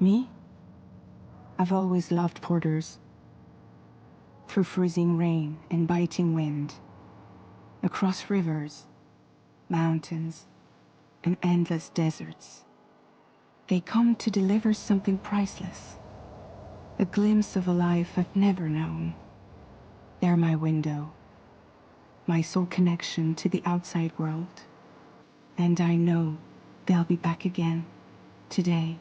Me? I've always loved porters. Through freezing rain and biting wind, across rivers, mountains, and endless deserts, they come to deliver something priceless, a glimpse of a life I've never known. They're my window, my sole connection to the outside world. And I know they'll be back again, today.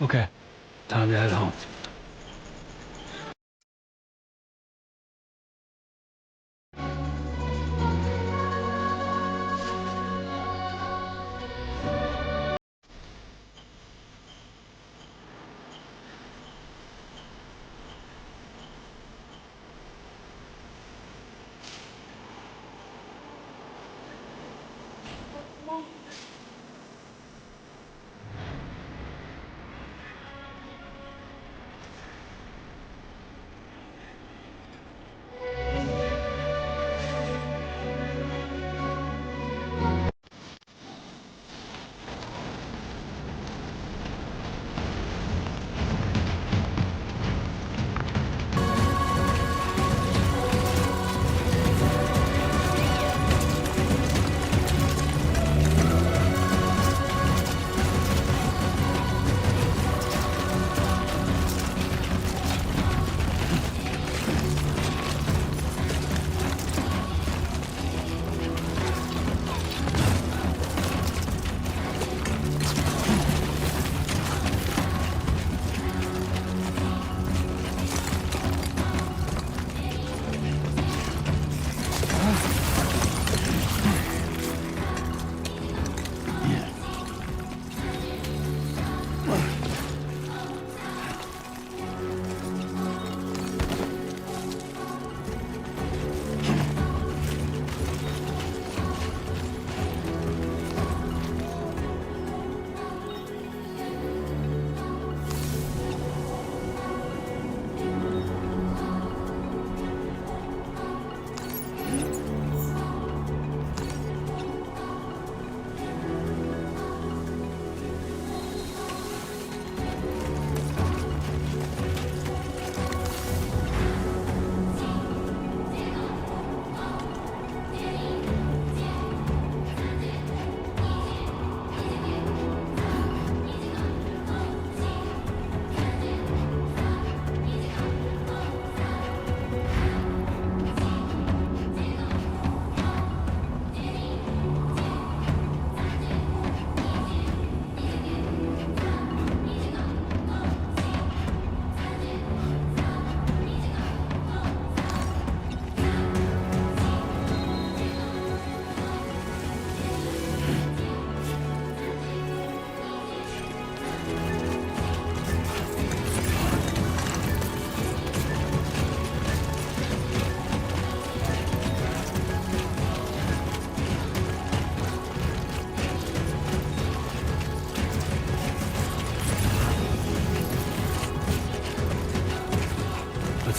Okay, time to head home.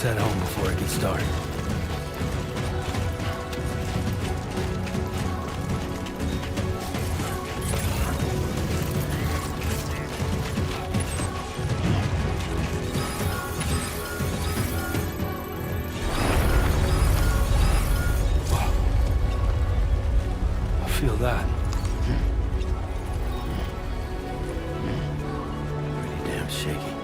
Let's head home before it gets dark. Feel that. Pretty damn shaky.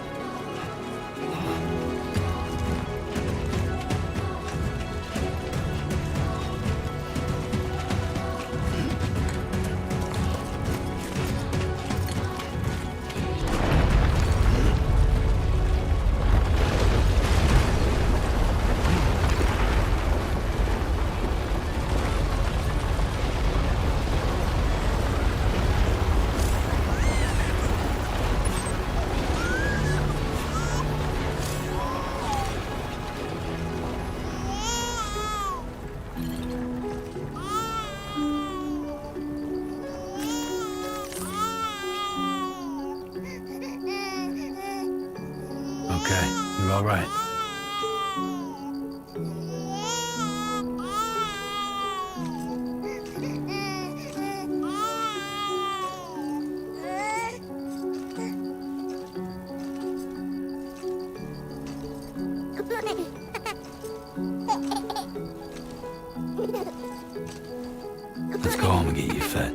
Okay, you're all right. Let's go home and get you fed.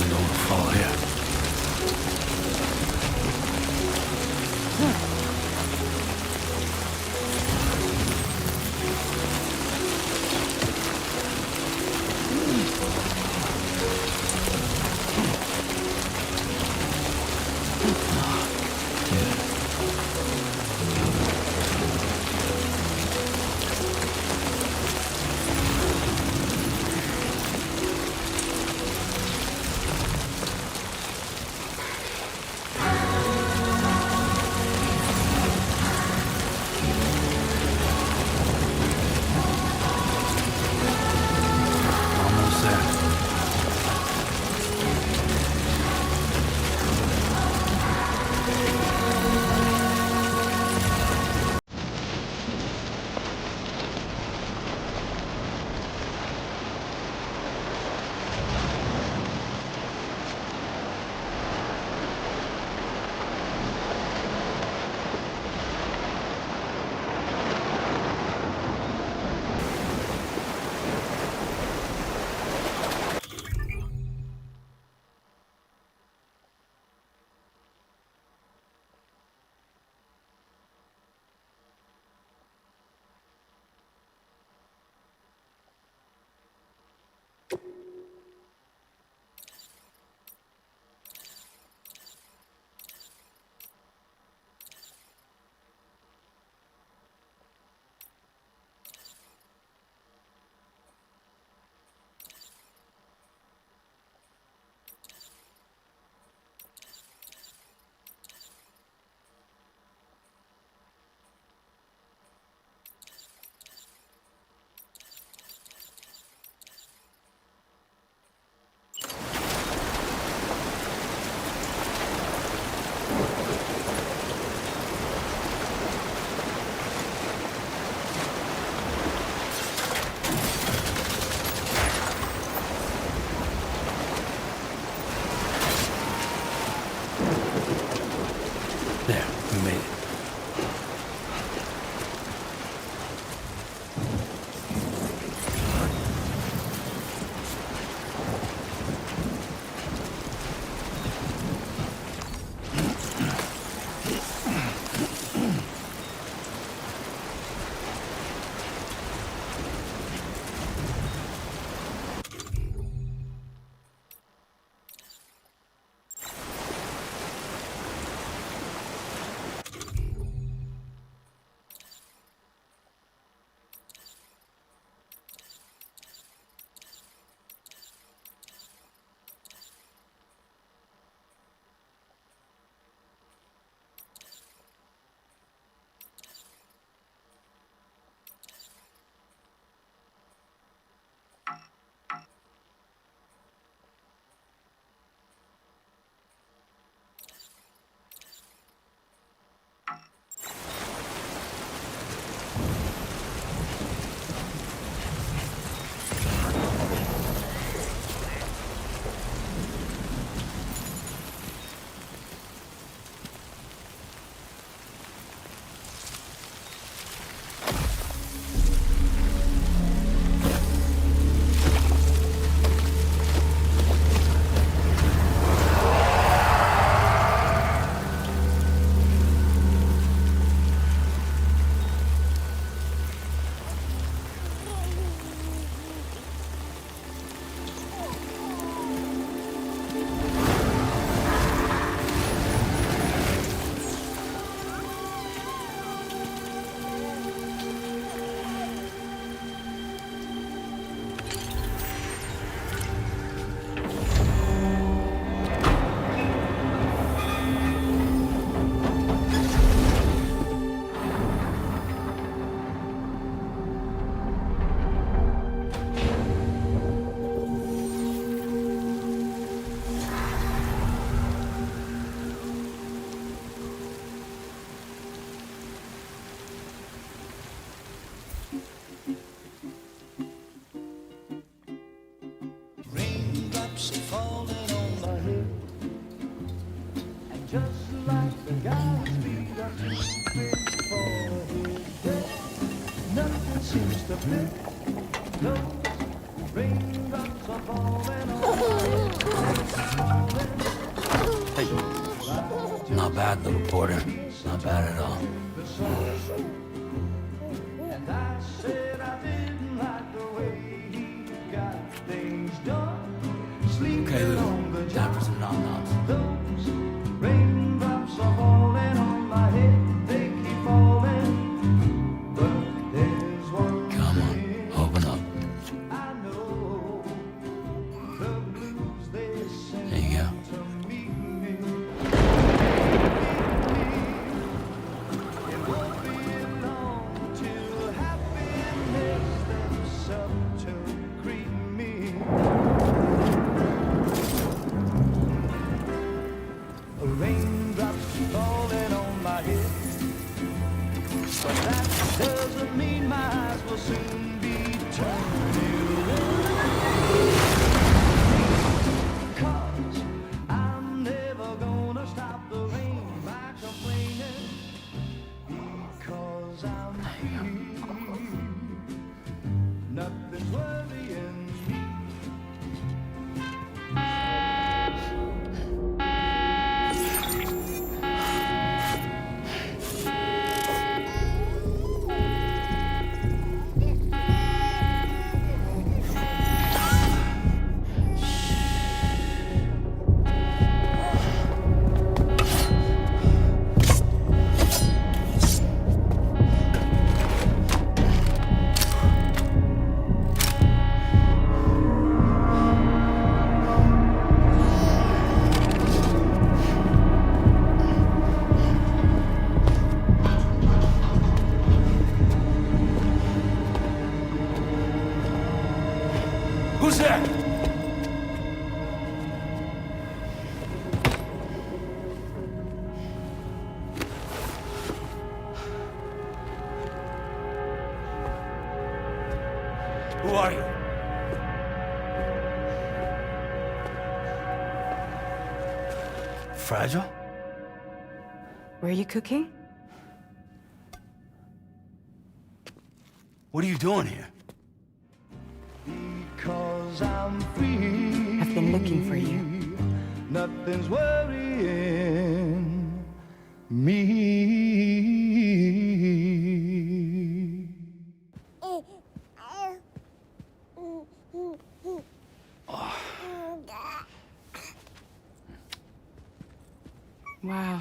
definitely don't want to fall here. Almost there. There, we made it. Raindrops are falling on my head, and just like the guy's feet are too big for his head, nothing seems to fit. Those raindrops are falling on my head. bad, little porter. Not bad at all. And I said I didn't like the way he got things done. Sleeping Okay, on the Lou. Time for some nom-noms. Those raindrops are falling on my head, they keep falling. But there's one Come on, thing open up. I know, the blues they send There you go. to meet me. It won't be long till happiness steps up to greet me. Raindrops falling on my head, but that doesn't mean my eyes will soon be turning red. 'Cause I'm never gonna stop the rain by complaining, because I'm free. Nothing's worrying me. Who's there? Who are you? Fragile? Were you cooking? What are you doing here? Because I'm free. I've been looking for you. Nothing's worrying me. Wow.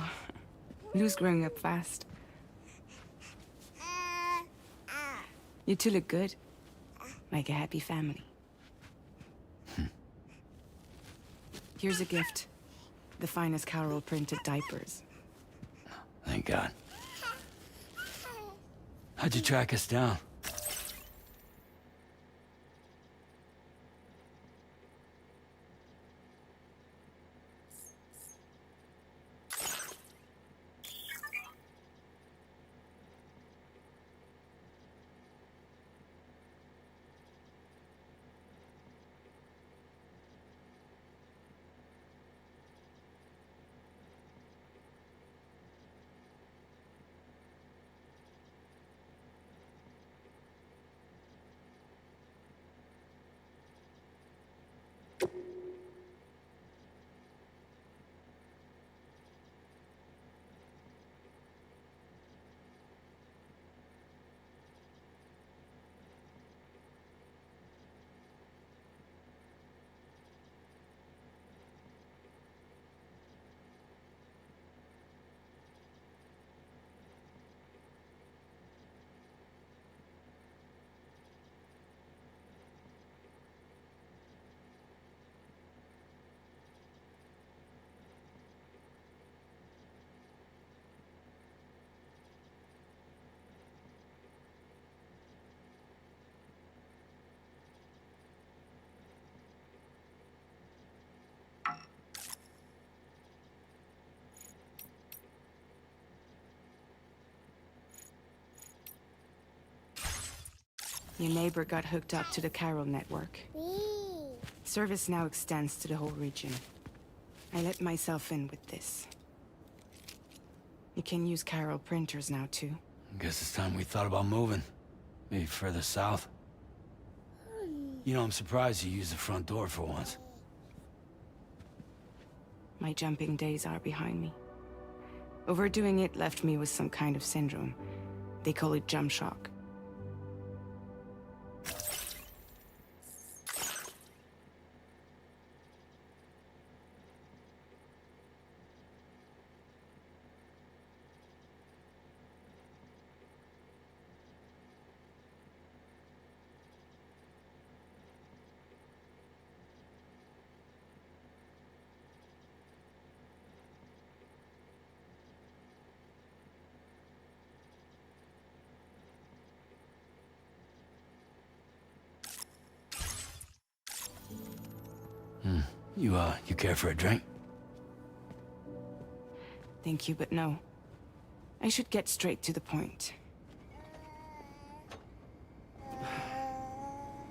Lou's growing up fast. You two look good. Like a happy family. Here's a gift. The finest Carol printed diapers. Thank God. How'd you track us down? Your neighbor got hooked up to the Carol network. Service now extends to the whole region. I let myself in with this. You can use Carol printers now, too. Guess it's time we thought about moving. Maybe further south. You know, I'm surprised you used the front door for once. My jumping days are behind me. Overdoing it left me with some kind of syndrome. They call it jump shock. You care for a drink? Thank you, but no. I should get straight to the point.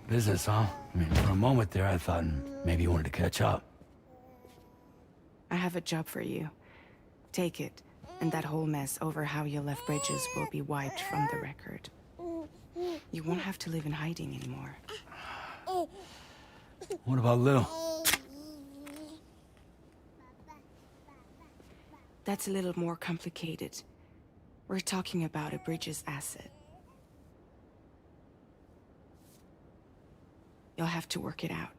Business, huh? I mean, for a moment there, I thought maybe you wanted to catch up. I have a job for you. Take it, and that whole mess over how you left Bridges will be wiped from the record. You won't have to live in hiding anymore. What about Lil? That's a little more complicated. We're talking about a Bridges asset. You'll have to work it out.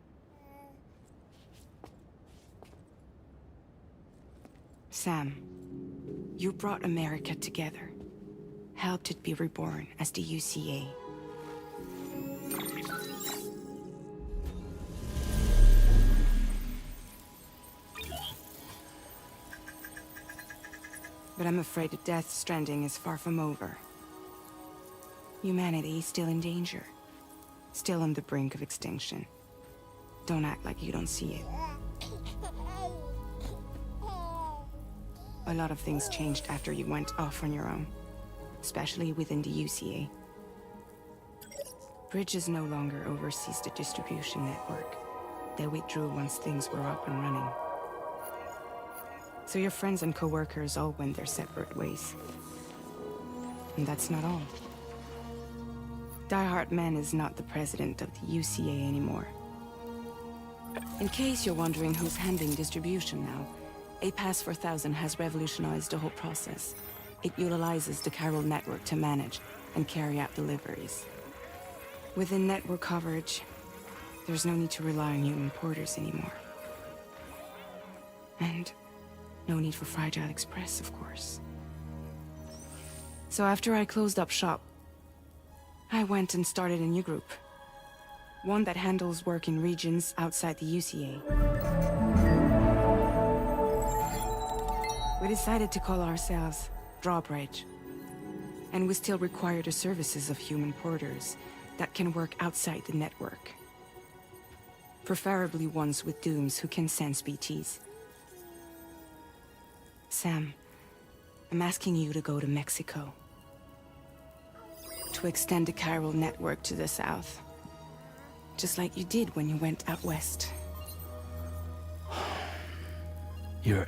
Sam, you brought America together. Helped it be reborn as the UCA. But I'm afraid that Death Stranding is far from over. Humanity is still in danger. Still on the brink of extinction. Don't act like you don't see it. A lot of things changed after you went off on your own. Especially within the UCA. Bridges no longer oversees the distribution network. They withdrew once things were up and running. So your friends and co-workers all went their separate ways. And that's not all. Die Hard Man is not the president of the UCA anymore. In case you're wondering who's handling distribution now, A Pass 4000 has revolutionized the whole process. It utilizes the chiral network to manage and carry out deliveries. Within network coverage, there's no need to rely on human porters anymore. And no need for Fragile Express, of course. So after I closed up shop, I went and started a new group. One that handles work in regions outside the UCA. We decided to call ourselves Drawbridge. And we still require the services of human porters that can work outside the network. Preferably ones with dooms who can sense BTs. Sam, I'm asking you to go to Mexico. To extend the chiral network to the south. Just like you did when you went out west. You're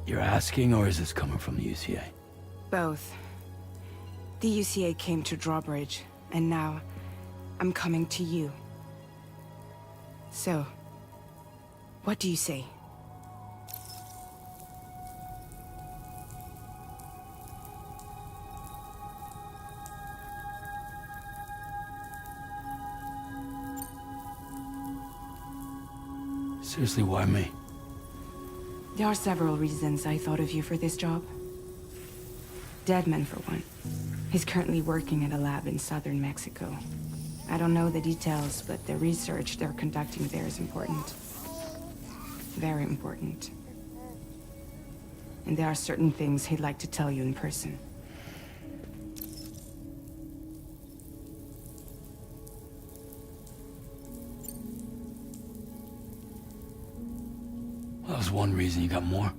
asking, or is this coming from the UCA? Both. The UCA came to Drawbridge, and now I'm coming to you. So, what do you say? Seriously, why me? There are several reasons I thought of you for this job. Deadman, for one. He's currently working at a lab in southern Mexico. I don't know the details, but the research they're conducting there is important. Very important. And there are certain things he'd like to tell you in person. That was one reason. You got more?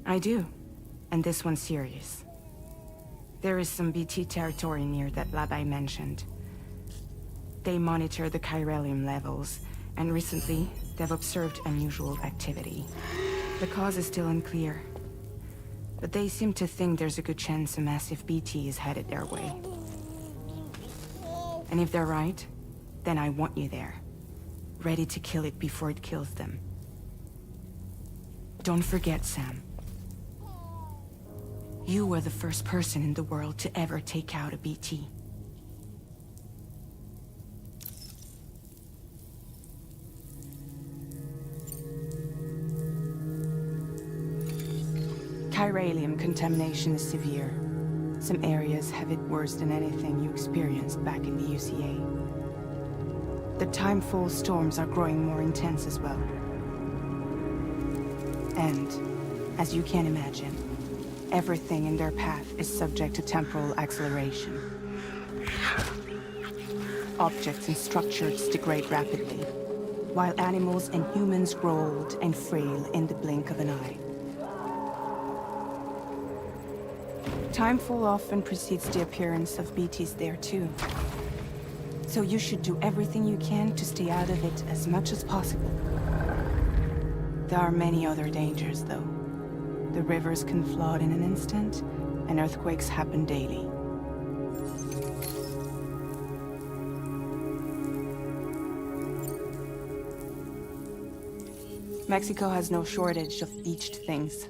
I do. And this one's serious. There is some BT territory near that lab I mentioned. They monitor the chiralium levels, and recently, they've observed unusual activity. The cause is still unclear. But they seem to think there's a good chance a massive BT is headed their way. And if they're right, then I want you there. Ready to kill it before it kills them. Don't forget, Sam. You were the first person in the world to ever take out a BT. Chiralium contamination is severe. Some areas have it worse than anything you experienced back in the UCA. The timefall storms are growing more intense as well. And, as you can imagine, everything in their path is subject to temporal acceleration. Objects and structures degrade rapidly, while animals and humans grow old and frail in the blink of an eye. Timefall often precedes the appearance of BTs there too. So you should do everything you can to stay out of it as much as possible. There are many other dangers, though. The rivers can flood in an instant, and earthquakes happen daily. Mexico has no shortage of beached things.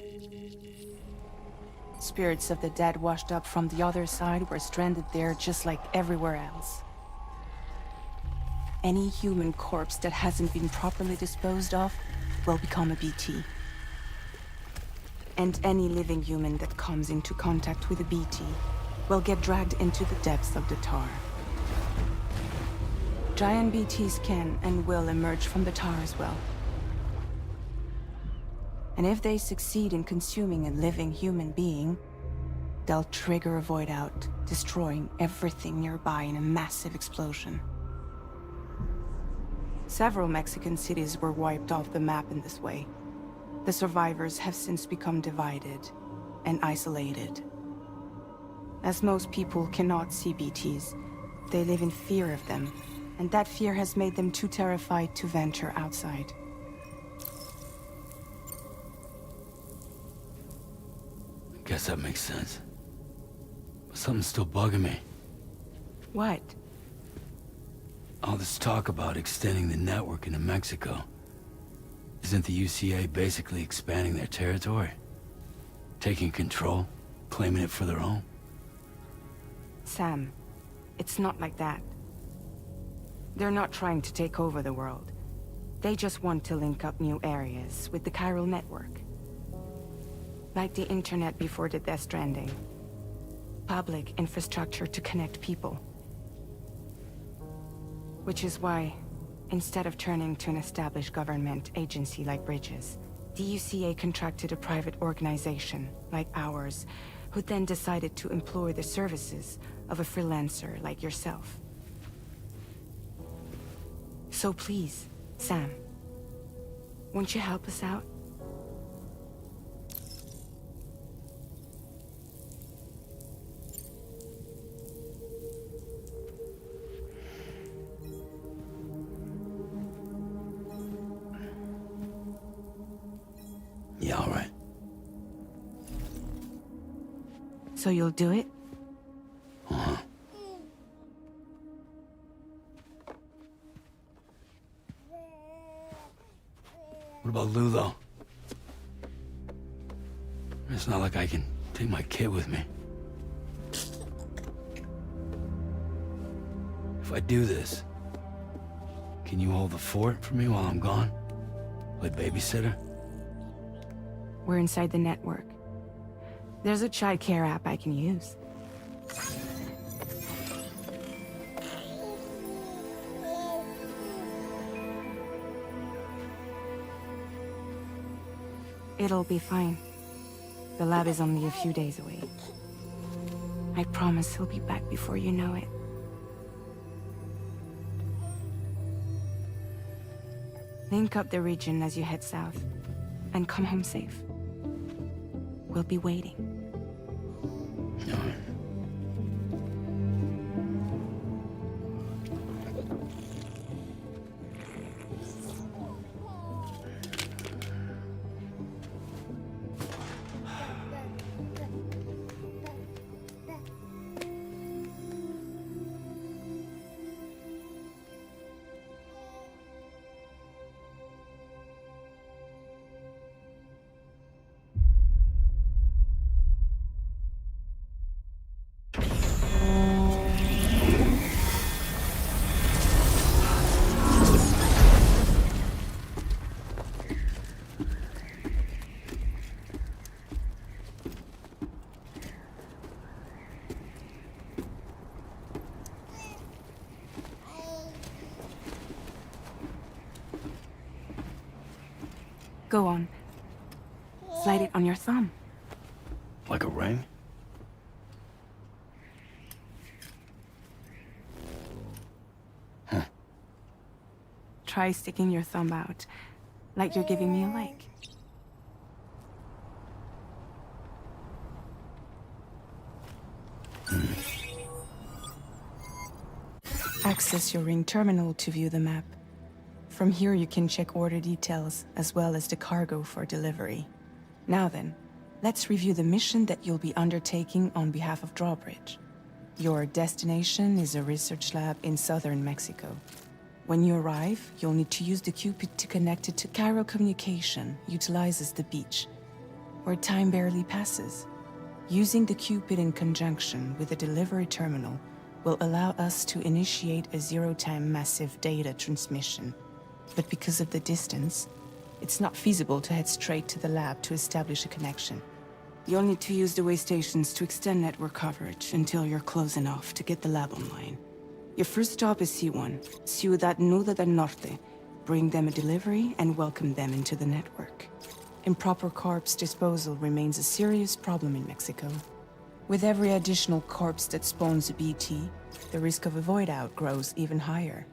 Spirits of the dead washed up from the other side were stranded there just like everywhere else. Any human corpse that hasn't been properly disposed of will become a BT. And any living human that comes into contact with a BT will get dragged into the depths of the tar. Giant BTs can and will emerge from the tar as well. And if they succeed in consuming a living human being, they'll trigger a void out, destroying everything nearby in a massive explosion. Several Mexican cities were wiped off the map in this way. The survivors have since become divided and isolated. As most people cannot see BTs, they live in fear of them, and that fear has made them too terrified to venture outside. I guess that makes sense. But something's still bugging me. What? All this talk about extending the network into Mexico. Isn't the UCA basically expanding their territory? Taking control, claiming it for their own? Sam, it's not like that. They're not trying to take over the world. They just want to link up new areas with the chiral network. Like the internet before the Death Stranding. Public infrastructure to connect people. Which is why, instead of turning to an established government agency like Bridges, the UCA contracted a private organization, like ours, who then decided to employ the services of a freelancer like yourself. So please, Sam, won't you help us out? Yeah, all right. So you'll do it? Uh-huh. What about Lou, though? It's not like I can take my kid with me. If I do this, can you hold the fort for me while I'm gone? Play babysitter? We're inside the network. There's a child care app I can use. It'll be fine. The lab is only a few days away. I promise he'll be back before you know it. Link up the region as you head south, and come home safe. We'll be waiting. All right. Go on. Slide it on your thumb. Like a ring? Huh. Try sticking your thumb out, like you're giving me a like. Access your ring terminal to view the map. From here you can check order details, as well as the cargo for delivery. Now then, let's review the mission that you'll be undertaking on behalf of Drawbridge. Your destination is a research lab in southern Mexico. When you arrive, you'll need to use the Cupid to connect it to Cairo communication, utilizes the beach, where time barely passes. Using the Cupid in conjunction with a delivery terminal will allow us to initiate a zero-time massive data transmission. But because of the distance, it's not feasible to head straight to the lab to establish a connection. You'll need to use the way stations to extend network coverage until you're close enough to get the lab online. Your first stop is C1, Ciudad Nuda del Norte. Bring them a delivery and welcome them into the network. Improper corpse disposal remains a serious problem in Mexico. With every additional corpse that spawns a BT, the risk of a void out grows even higher.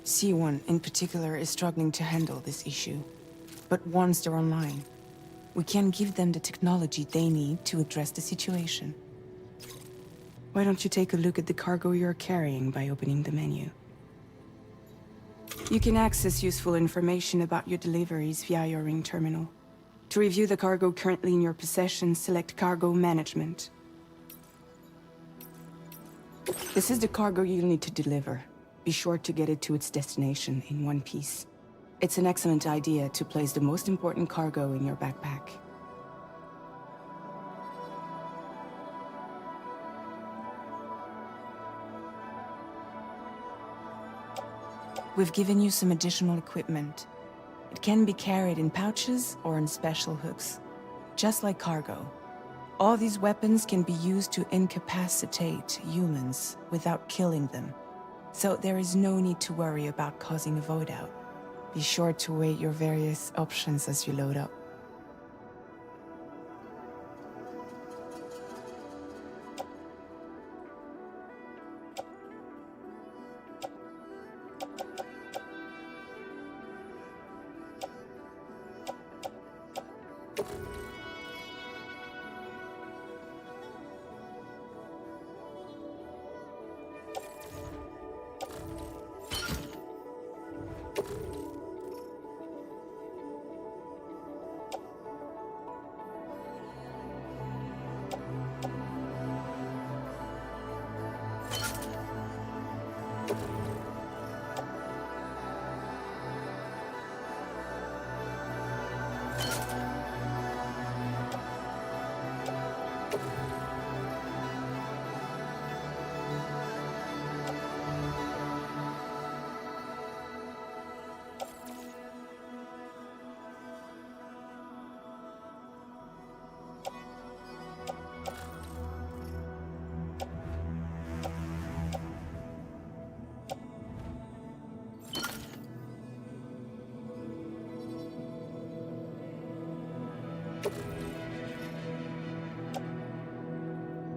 C1 in particular is struggling to handle this issue. But once they're online, we can give them the technology they need to address the situation. Why don't you take a look at the cargo you're carrying by opening the menu? You can access useful information about your deliveries via your ring terminal. To review the cargo currently in your possession, select Cargo Management. This is the cargo you'll need to deliver. Be sure to get it to its destination in one piece. It's an excellent idea to place the most important cargo in your backpack. We've given you some additional equipment. It can be carried in pouches or in special hooks, just like cargo. All these weapons can be used to incapacitate humans without killing them. So there is no need to worry about causing a void out. Be sure to weigh your various options as you load up.